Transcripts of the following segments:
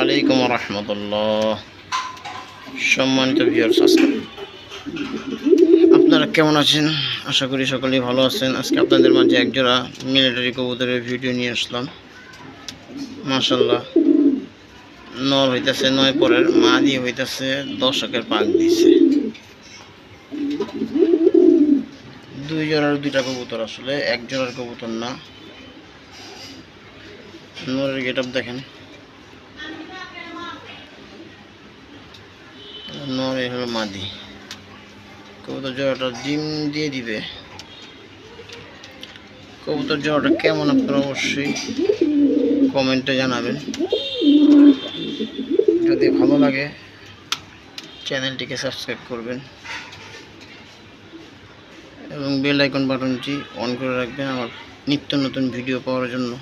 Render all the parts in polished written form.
আলাইকুম রহমতুল্লাহ। সম্মানিত ভিউয়ার্স, আপনারা কেমন আছেন? আশা করি সকলেই ভালো আছেন। আজকে আপনাদের মাঝে একজোড়া মিলিটারি কবুতরের ভিডিও নিয়ে আসলাম। মাশাআল্লাহ, নর হইতেছে 9 পরের, মাদি হইতেছে দশকের পাক দিছে। দুই জোড়ার দুইটা কবুতর, আসলে এক জোড়ার কবুতর না। নরের গেট আপ দেখেন, নর এ হলো মাদি। কবুতর জোড়াটা ডিম দিয়ে দিবে। কবুতর জোড়াটা কেমন আপনারা অবশ্যই কমেন্টে জানাবেন। যদি ভালো লাগে চ্যানেলটিকে সাবস্ক্রাইব করবেন এবং বেল আইকন বাটনটি অন করে রাখবেন আমার নিত্য নতুন ভিডিও পাওয়ার জন্য।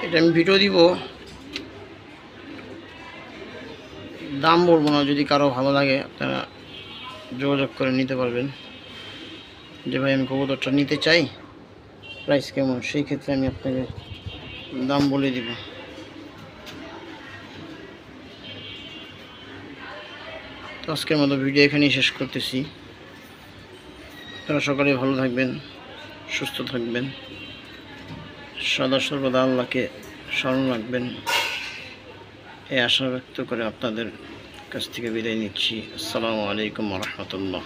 এটা আমি ভিডিও দিব, দাম বলবো না। যদি কারো ভালো লাগে আপনারা যোগাযোগ করে নিতে পারবেন যে ভাই আমি কবুতরটা নিতে চাই, প্রাইস কেমন, সেই ক্ষেত্রে আমি আপনাকে দাম বলে দিব। তো আজকের মতো ভিডিও এখানেই শেষ করতেছি। আপনারা সকালে ভালো থাকবেন, সুস্থ থাকবেন, সদা সর্বদা আল্লাহকে স্মরণ রাখবেন, এই আশা ব্যক্ত করে আপনাদের কাছ থেকে বিদায় নিচ্ছি। আসসালামু আলাইকুম ওয়া রাহমাতুল্লাহ।